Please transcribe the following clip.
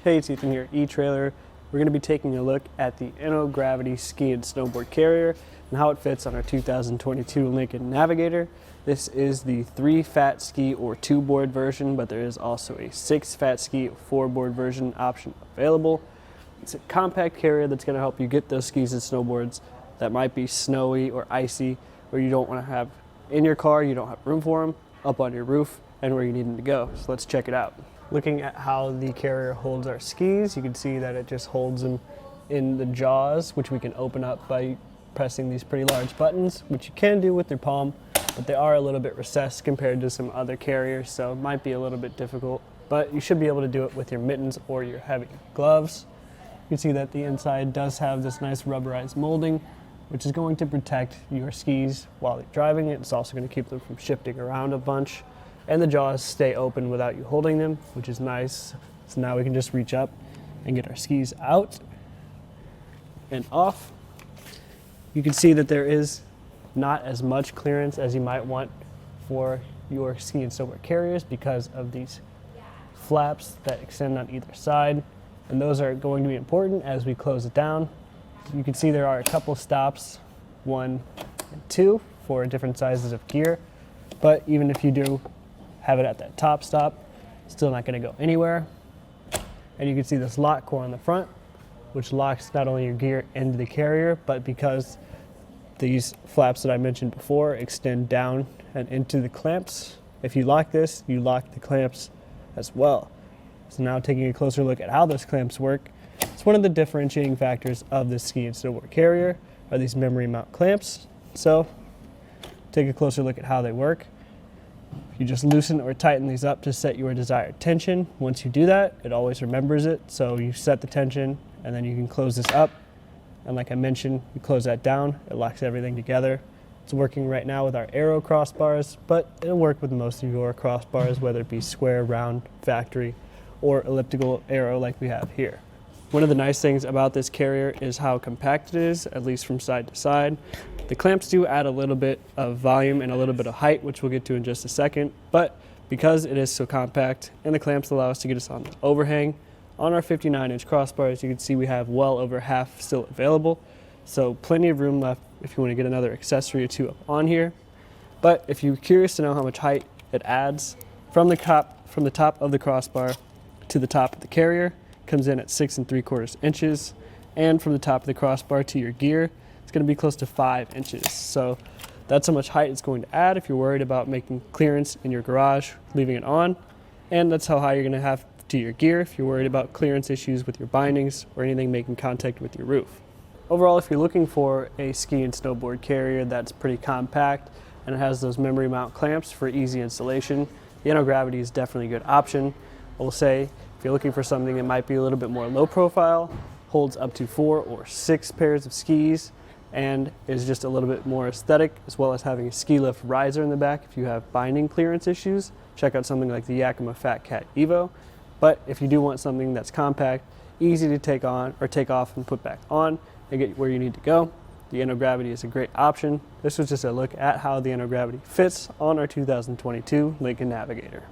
Hey, it's Ethan here, eTrailer. We're going to be taking a look at the Inno Gravity Ski and Snowboard Carrier and how it fits on our 2022 Lincoln Navigator. This is the 3 fat ski or 2 board version, but there is also a 6 fat ski or 4 board version option available. It's a compact carrier that's going to help you get those skis and snowboards that might be snowy or icy, where you don't want to have in your car, you don't have room for them, up on your roof, and where you need them to go. So let's check it out. Looking at how the carrier holds our skis, you can see that it just holds them in the jaws, which we can open up by pressing these pretty large buttons, which you can do with your palm, but they are a little bit recessed compared to some other carriers, so it might be a little bit difficult, but you should be able to do it with your mittens or your heavy gloves. You can see that the inside does have this nice rubberized molding, which is going to protect your skis while you're driving it. It's also going to keep them from shifting around a bunch. And the jaws stay open without you holding them, which is nice. So now we can just reach up and get our skis out and off. You can see that there is not as much clearance as you might want for your ski and snowboard carriers because of these flaps that extend on either side. And those are going to be important as we close it down. You can see there are a couple stops, 1 and 2, for different sizes of gear. But even if you do have it at that top stop, still not going to go anywhere. And you can see this lock core on the front, which locks not only your gear into the carrier, but because these flaps that I mentioned before extend down and into the clamps, if you lock this, you lock the clamps as well. So now taking a closer look at how those clamps work, it's one of the differentiating factors of this ski and snowboard carrier are these memory mount clamps. So take a closer look at how they work. You just loosen or tighten these up to set your desired tension. Once you do that, it always remembers it. So you set the tension and then you can close this up. And like I mentioned, you close that down, it locks everything together. It's working right now with our arrow crossbars, but it'll work with most of your crossbars, whether it be square, round, factory, or elliptical arrow like we have here. One of the nice things about this carrier is how compact it is, at least from side to side. The clamps do add a little bit of volume and a little bit of height, which we'll get to in just a second, but because it is so compact and the clamps allow us to get us on the overhang, on our 59-inch crossbars, you can see we have well over half still available, so plenty of room left if you want to get another accessory or 2 up on here. But if you're curious to know how much height it adds, from the top of the crossbar to the top of the carrier, comes in at 6 3/4 inches, and from the top of the crossbar to your gear, it's going to be close to 5 inches. So that's how much height it's going to add if you're worried about making clearance in your garage, leaving it on. And that's how high you're going to have to your gear if you're worried about clearance issues with your bindings or anything making contact with your roof. Overall, if you're looking for a ski and snowboard carrier that's pretty compact and it has those memory mount clamps for easy installation, the Inno Gravity is definitely a good option. I will say, if you're looking for something that might be a little bit more low profile, holds up to 4 or 6 pairs of skis, and is just a little bit more aesthetic, as well as having a ski lift riser in the back if you have binding clearance issues, check out something like the Yakima Fat Cat Evo. But if you do want something that's compact, easy to take on or take off and put back on and get where you need to go, the Inno Gravity is a great option. This was just a look at how the Inno Gravity fits on our 2022 Lincoln Navigator.